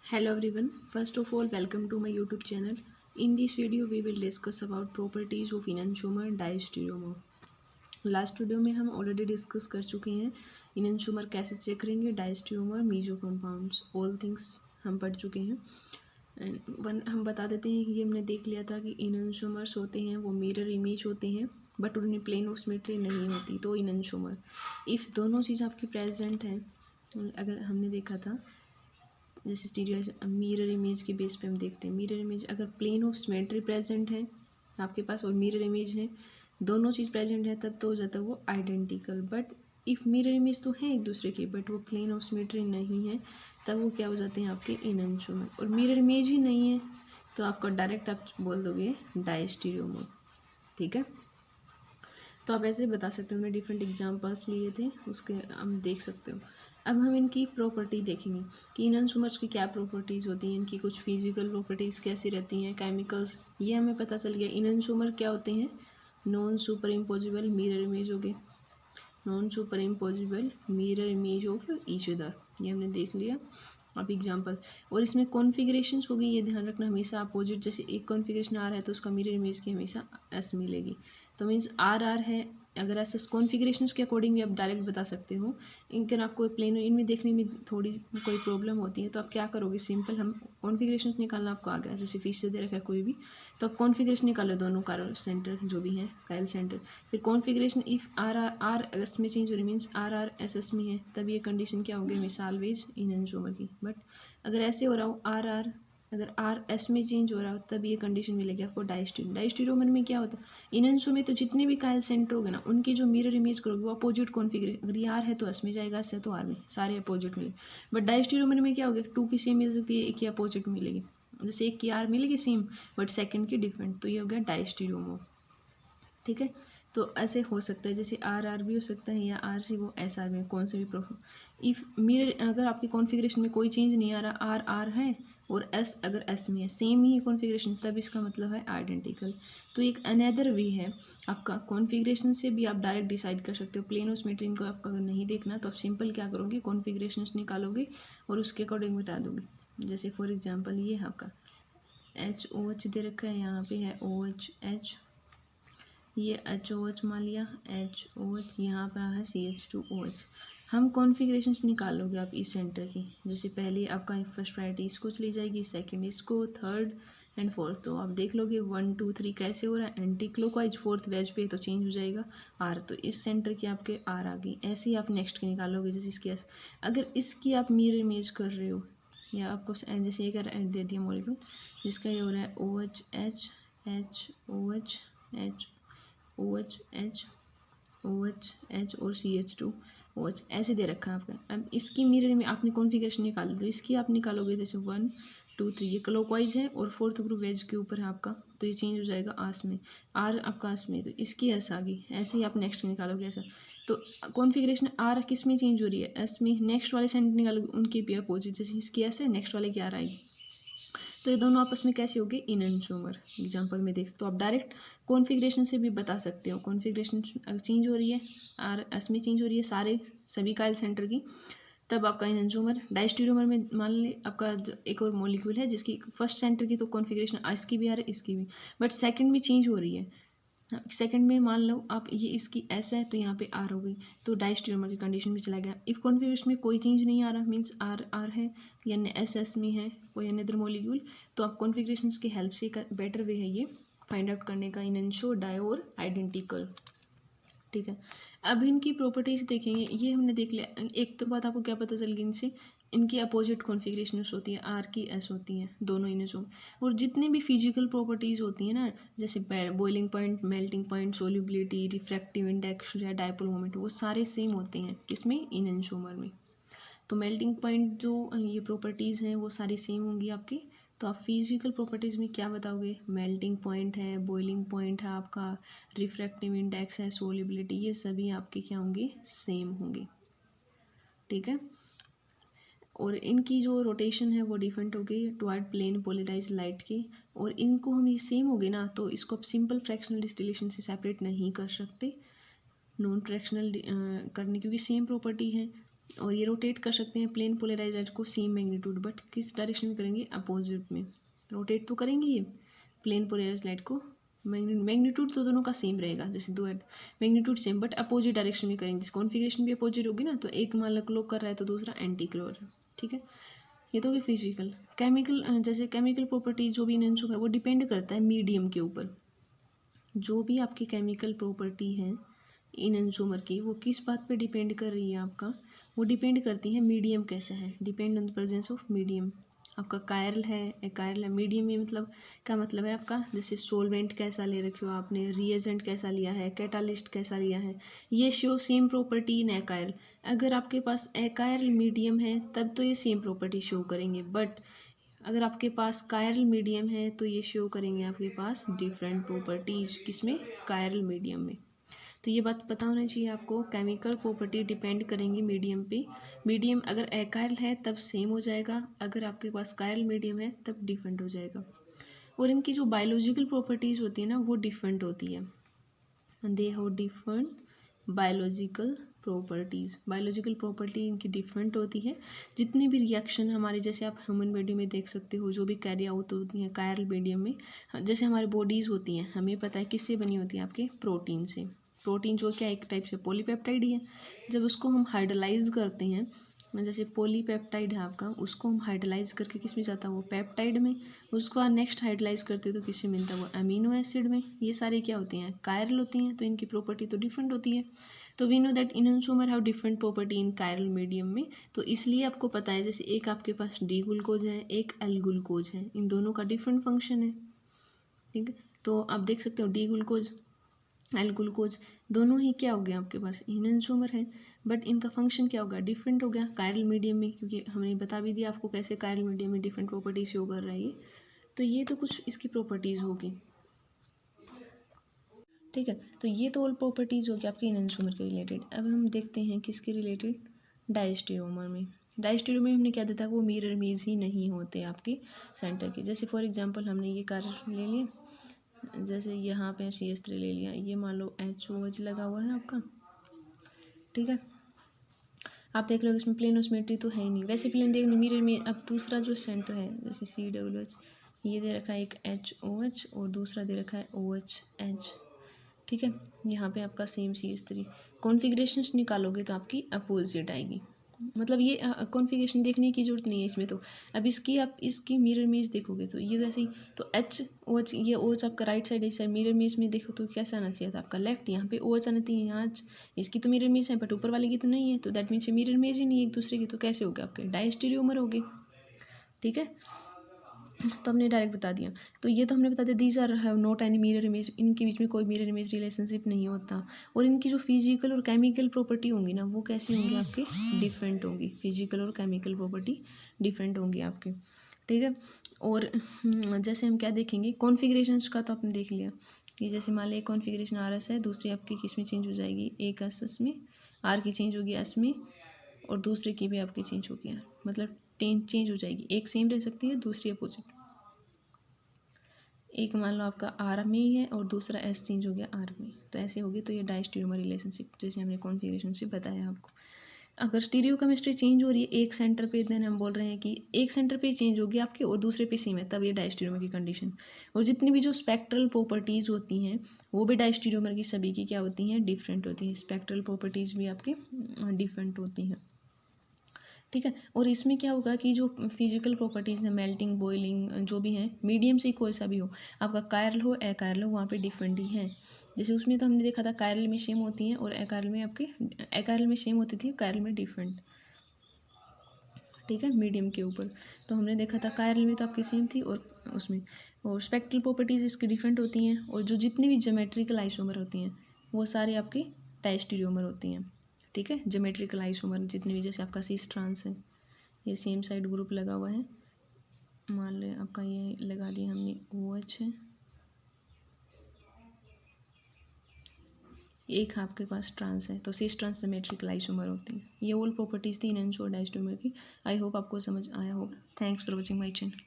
Hello everyone, first of all welcome to my YouTube channel. In this video we will discuss about properties of enantiomer diastereomer. Last video में हम already discuss कर चुके हैं enantiomer कैसे check करेंगे, डायस्टेरियोमर, meso compounds, all things हम पढ़ चुके हैं। एंड हम बता देते हैं कि हमने देख लिया था कि enantiomers होते हैं वो मिरर इमेज होते हैं बट उनमें प्लेन ऑफ सिमेट्री नहीं होती। तो enantiomer इफ़ दोनों चीज़ आपकी प्रेजेंट हैं, अगर हमने देखा था जैसे स्टीरियो मिरर इमेज के बेस पे हम देखते हैं, मिरर इमेज अगर प्लेन ऑफ सिमेट्री प्रेजेंट है आपके पास और मिरर इमेज है, दोनों चीज़ प्रेजेंट है, तब तो हो जाता है वो identical. But if mirror image तो है एक दूसरे की बट वो प्लेन ऑफ सिमेट्री नहीं है, तब वो क्या हो जाते हैं आपके enantiomer। और मिरर इमेज ही नहीं है तो आपका डायरेक्ट आप बोल दोगे डायस्टेरियोमर। ठीक है, तो आप ऐसे बता सकते हो, हमने डिफरेंट एग्जांपल्स लिए थे उसके हम देख सकते हो। अब हम इनकी प्रॉपर्टी देखेंगे कि enantiomers की क्या प्रॉपर्टीज़ होती हैं, इनकी कुछ फिजिकल प्रॉपर्टीज़ कैसी रहती हैं, केमिकल्स, ये हमें पता चल गया। enantiomer क्या होते हैं? Non super imposable mirror image हो गए, non super imposable mirror image of each other, ये हमने देख लिया। अब एग्जांपल, और इसमें कॉन्फ़िगरेशंस होगी, ये ध्यान रखना हमेशा अपोजिट, जैसे एक कॉन्फ़िगरेशन आर है तो उसका मिरर इमेज की हमेशा एस मिलेगी। तो मीन्स आर आर है, अगर ऐसे कॉन्फ़िगरेशंस के अकॉर्डिंग भी आप डायरेक्ट बता सकते हो। इनके आपको प्लेन इनमें देखने में थोड़ी कोई प्रॉब्लम होती है तो आप क्या करोगे, सिंपल हम कॉन्फ़िगरेशंस निकालना आपको आ गया, जैसे फिश से दे रखा है कोई भी, तो आप कॉन्फ़िगरेशन निकालो दोनों काइल सेंटर जो भी हैं काइल सेंटर, फिर configuration if R R R S में चेंज हो रही means R R S S में है, तब ये कंडीशन क्या होगी हमेशा ऑलवेज enantiomer की। बट अगर ऐसे हो रहा हो आर आर, अगर आर एस में चेंज हो रहा हो तब ये कंडीशन मिलेगी आपको डायस्टेरियोमर। डायस्टेरियोमर में क्या होता है, enantiomer में तो जितने भी काइल सेंटर होंगे ना उनकी जो मिरर इमेज करोगे वो अपोजिट कॉन्फ़िगरेशन, अगर ये आर है तो एस में जाएगा, एस है तो आर में, सारे अपोजिट मिलेंगे। बट डायस्टेरियोमर में क्या होगा, टू की सेम मिल सकती है, एक की अपोजिट मिलेगी, जैसे एक की आर मिलेगी सेम बट सेकंड की डिफरेंट, तो ये हो गया डायस्टेरियोमर। ठीक है, तो ऐसे हो सकता है, जैसे आर आर भी हो सकता है या आर सी वो एस आर में, कौन से भी प्रोफाइल। इफ़ मिरर अगर आपकी कॉन्फ़िगरेशन में कोई चेंज नहीं आ रहा, आर आर है और एस अगर एस में है, सेम ही कॉन्फ़िगरेशन, तब इसका मतलब है आइडेंटिकल। तो एक अनदर वे है आपका, कॉन्फ़िगरेशन से भी आप डायरेक्ट डिसाइड कर सकते हो। प्लेन और सिमेट्री इनको आपको अगर नहीं देखना तो आप सिंपल क्या करोगे, कॉन्फ़िगरेशंस निकालोगे और उसके अकॉर्डिंग बता दोगे। जैसे फॉर एग्जाम्पल ये है आपका एच ओ एच दे रखा है, यहाँ पे है ओ एच एच, ये एच ओ एच मान लिया, एच ओ एच, यहाँ पे है C H two O H. हम कॉन्फ़िगरेशंस निकालोगे आप इस सेंटर की, जैसे पहले आपका फर्स्ट प्रायोरिटी इसको चली जाएगी, सेकंड इसको, थर्ड एंड फोर्थ। तो आप देख लोगे 1 2 3 कैसे हो रहा है, एंटी क्लॉकवाइज, फोर्थ वेज पे तो चेंज हो जाएगा आर, तो इस सेंटर की आपके आर आ गई। ऐसे ही आप नेक्स्ट की निकालोगे, जैसे इसकी एस, अगर इसकी आप मिरर इमेज कर रहे हो या आपको जैसे एक दे दिया मॉलिक्यूल जिसका ये हो रहा है O H H H O H O H H O H H और C H two O H ऐसे दे रखा है आपका। अब इसकी मिरर में आपने कॉन्फ़िगरेशन निकाली, तो इसकी आप निकालोगे जैसे 1 2 3, ये क्लॉकवाइज है और फोर्थ ग्रुप वेज के ऊपर है आपका, तो ये चेंज हो जाएगा आस में, आर आपका आस में, तो इसकी एस आ गई। ऐसे ही आप नेक्स्ट निकालोगे ऐसा, तो कॉन्फ़िगरेशन आर किस में चेंज हो रही है, एस में, नेक्स्ट वाले सेंटर निकालोगे उनके भी अपोजिट, जैसे इसकी एस है नेक्स्ट वाले की आर आएगी, तो ये दोनों आपस में कैसे हो गए, enantiomer। एग्जाम्पल में देख तो आप डायरेक्ट कॉन्फ़िगरेशन से भी बता सकते हो, कॉन्फ़िगरेशन अगर चेंज हो रही है, आर एस में चेंज हो रही है सारे सभी काइल सेंटर की, तब आपका enantiomer। डायस्टेरियोमर में मान ले आपका एक और मॉलिक्यूल है जिसकी फर्स्ट सेंटर की तो कॉन्फ़िगरेशन इसकी भी आ रही है इसकी भी, बट सेकंड में चेंज हो रही है, सेकंड में मान लो आप ये इसकी एस है तो यहाँ पे आर हो गई, तो डायस्टेरियोमर की कंडीशन में चला गया। इफ़ कॉन्फ़िगरेशन में कोई चेंज नहीं आ रहा मीन्स आर आर है या एस एस में है कोई अनदर मॉलिक्यूल, तो आप कॉन्फ़िगरेशन की हेल्प से बेटर वे है ये फाइंड आउट करने का, इनशो डाई और आइडेंटिकल। ठीक है, अब इनकी प्रॉपर्टीज़ देखेंगे, ये हमने देख लिया। एक तो बात आपको क्या पता चल गई इनसे, इनकी अपोजिट कॉन्फ़िगरेशंस होती है, आर की एस होती हैं दोनों इनजो, और जितनी भी फिजिकल प्रॉपर्टीज़ होती हैं ना, जैसे boiling point, melting point, solubility, refractive index या डायपोल मोमेंट, वो सारे सेम होते हैं किसमें, enantiomer में। तो मेल्टिंग पॉइंट जो ये प्रॉपर्टीज़ हैं वो सारी सेम होंगी आपकी। तो आप फिजिकल प्रॉपर्टीज़ में क्या बताओगे, मेल्टिंग पॉइंट है, बॉइलिंग पॉइंट है आपका, रिफ्रैक्टिव इंडेक्स है, सोल्युबिलिटी, ये सभी आपके क्या होंगे, सेम होंगे। ठीक है, और इनकी जो रोटेशन है वो डिफरेंट होगी टुवर्ड प्लेन पोलराइज लाइट के, और इनको हम ये सेम हो गए ना तो इसको आप सिंपल फ्रैक्शनल डिस्टिलेशन से सेपरेट नहीं कर सकते, नॉन फ्रैक्शनल करने, क्योंकि सेम प्रॉपर्टी है और ये रोटेट कर सकते हैं प्लेन पोलराइज्ड लाइट को सेम मैग्नीट्यूड, बट किस डायरेक्शन में करेंगे, अपोजिट में। रोटेट तो करेंगे ये प्लेन पोलराइज्ड लाइट को, मैग्नीट्यूड तो दोनों का सेम रहेगा, जैसे दो magnitude same but opposite direction में करेंगे, जिस कॉन्फिगरेशन भी अपोजिट होगी ना, तो एक मान लो क्लॉक कर रहा है तो दूसरा एंटी क्लॉक, ठीक है। ये तो होगी फिजिकल। केमिकल, जैसे केमिकल प्रॉपर्टीज जो भी इनशो है वो डिपेंड करता है मीडियम के ऊपर। जो भी आपकी केमिकल प्रॉपर्टी है इनशोमर की, वो किस बात पे डिपेंड कर रही है आपका, वो डिपेंड करती है मीडियम कैसा है, depend on the presence of medium. आपका कायरल है मीडियम में, मतलब क्या मतलब है आपका, जैसे सोलवेंट कैसा ले रखे हो आपने, रिएजेंट कैसा लिया है, कैटालिस्ट कैसा लिया है, ये शो सेम प्रॉपर्टी इन एकायरल। अगर आपके पास एकायरल मीडियम है तब तो ये सेम प्रॉपर्टी शो करेंगे, बट अगर आपके पास कायरल मीडियम है तो ये शो करेंगे आपके पास डिफरेंट प्रॉपर्टीज, किसमें, कायरल मीडियम में। तो ये बात पता होना चाहिए आपको, केमिकल प्रॉपर्टी डिपेंड करेंगी मीडियम पे। मीडियम अगर एकाइल है तब सेम हो जाएगा, अगर आपके पास कायरल मीडियम है तब डिफरेंट हो जाएगा। और इनकी जो बायोलॉजिकल प्रॉपर्टीज़ होती है ना वो डिफरेंट होती है, they have different biological properties. Biological property इनकी डिफरेंट होती है। जितने भी रिएक्शन हमारे, जैसे आप ह्यूमन बॉडी में देख सकते हो, जो भी कैरी आउट होती हैं कायरल मीडियम में, जैसे हमारी बॉडीज़ होती हैं, हमें पता है किससे बनी होती है, आपके प्रोटीन से। प्रोटीन जो क्या एक टाइप से पॉलीपेप्टाइड ही है। जब उसको हम हाइड्रोलाइज करते हैं, जैसे पॉलीपेप्टाइड है आपका, उसको हम हाइड्रोलाइज करके किस में जाता है, वो पेप्टाइड में। उसको नेक्स्ट हाइड्रोलाइज करते हैं तो किससे मिलता है, वो अमीनो एसिड में। ये सारे क्या होती हैं, कायरल होती हैं, तो इनकी प्रॉपर्टी तो डिफरेंट होती है। तो we know that enantiomer have different property in chiral medium में। तो इसलिए आपको पता है, जैसे एक आपके पास डी ग्लूकोज है, एक एल ग्लूकोज है, इन दोनों का डिफरेंट फंक्शन है, ठीक है। तो आप देख सकते हो डी ग्लूकोज, एल ग्लूकोज, दोनों ही क्या हो गया आपके पास इनोसोमर है, बट इनका फंक्शन क्या होगा, डिफरेंट हो गया कायरल मीडियम में, क्योंकि हमने बता भी दिया आपको कैसे कायरल मीडियम में डिफरेंट प्रॉपर्टीज शो कर रहा है ये। तो ये तो कुछ इसकी प्रॉपर्टीज़ होगी, ठीक है। तो ये तो ऑल प्रॉपर्टीज़ होगी आपके इनोसोमर के रिलेटेड। अब हम देखते हैं किसके रिलेटेड, डायस्टेरियोमर में। डायस्टेरियोमर में हमने क्या देखा, वो मिरर इमेज ही नहीं होते आपके सेंटर के। जैसे फॉर एग्जांपल हमने ये कार्बन ले लिया, जैसे यहाँ पे CH3 ले लिया, ये मान लो HOH लगा हुआ है आपका, ठीक है। आप देख लो इसमें प्लेन ऑस्मेट्री तो है ही नहीं, वैसे प्लेन देखने मिरर में। अब दूसरा जो सेंटर है, जैसे CWH, ये दे रखा है एक HOH और दूसरा दे रखा है OHH, ठीक है। यहाँ पे आपका सेम CH3, कॉन्फ़िगरेशंस निकालोगे तो आपकी अपोजिट आएगी। मतलब ये कॉन्फ़िगरेशन देखने की जरूरत नहीं है इसमें। तो अब इसकी आप इसकी मिरर इमेज देखोगे तो ये वैसे ही, तो HOH, ये OH आपका राइट साइड, इस साइड मिरर इमेज में देखो तो कैसा आना चाहिए था आपका लेफ्ट, यहाँ पे OH आना चाहिए, यहाँ इसकी तो मिरर इमेज है बट ऊपर वाले की तो नहीं है, तो दैट मीन्स मिरर इमेज ही नहीं है एक दूसरे की, तो कैसे हो गया आपके डायस्टेरियोमर हो गए, ठीक है। तो हमने डायरेक्ट बता दिया। तो ये तो हमने बता दिया, these are have not any mirror image, इनके बीच में कोई मिरर इमेज रिलेशनशिप नहीं होता। और इनकी जो फिजिकल और केमिकल प्रॉपर्टी होंगी ना, वो कैसी होंगी आपके, डिफरेंट होंगी। फिजिकल और केमिकल प्रॉपर्टी डिफरेंट होंगी आपके, ठीक है। और जैसे हम क्या देखेंगे, कॉन्फ़िगरेशंस का तो आपने देख लिया कि जैसे मान लीजिए कॉन्फ़िगरेशन RS है, दूसरी आपकी किस में चेंज हो जाएगी, एक एस में, R की चेंज होगी S में, और दूसरे की भी आपकी चेंज होगी, मतलब चेंज हो जाएगी, एक सेम रह सकती है, दूसरी अपोजिट। एक मान लो आपका R में ही है और दूसरा S चेंज हो गया R में, तो ऐसे होगी। तो ये डायस्टेरियोमर रिलेशनशिप, जैसे हमने कॉन्फ़िगरेशन से बताया आपको। अगर स्टीरियो केमिस्ट्री चेंज हो रही है एक सेंटर पे, देन हम बोल रहे हैं कि एक सेंटर पे चेंज होगी आपके और दूसरे पे सेम है, तब ये डायस्टेरियोमर की कंडीशन। और जितनी भी जो स्पेक्ट्रल प्रॉपर्टीज़ होती हैं वो भी डायस्टेरियोमर की सभी की क्या होती हैं, डिफरेंट होती हैं। स्पेक्ट्रल प्रॉपर्टीज़ भी आपकी डिफरेंट होती हैं, ठीक है। और इसमें क्या होगा कि जो फिजिकल प्रॉपर्टीज़ हैं, मेल्टिंग, बॉइलिंग, जो भी हैं, मीडियम से कोई सा भी हो, आपका कायरल हो एकायरल हो, वहाँ पे डिफरेंट ही हैं। जैसे उसमें तो हमने देखा था कायरल में सेम होती हैं और एकायरल में आपके, एकायरल में सेम होती थी, कायरल में डिफरेंट, ठीक है, मीडियम के ऊपर। तो हमने देखा था कायरल में तो आपकी सेम थी और उसमें, और स्पेक्ट्रल प्रॉपर्टीज़ इसकी डिफरेंट होती हैं। और जो जितनी भी ज्योमेट्रिकल आइसोमर होती हैं वो सारे आपके डायस्टेरियोमर होती हैं, ठीक है। ज्योमेट्रिकल आइसोमर जितने भी, जैसे आपका सिस ट्रांस है, ये सेम साइड ग्रुप लगा हुआ है, मान लें आपका ये लगा दिया हमने OH है, एक आपके पास ट्रांस है, तो सिस ट्रांस सिमेट्रिकल आइसोमर होती हैं। ये ऑल प्रॉपर्टीज़ थी इनएंशो डायस्टेरियोमर की। आई होप आपको समझ आया होगा। Thanks for watching my channel.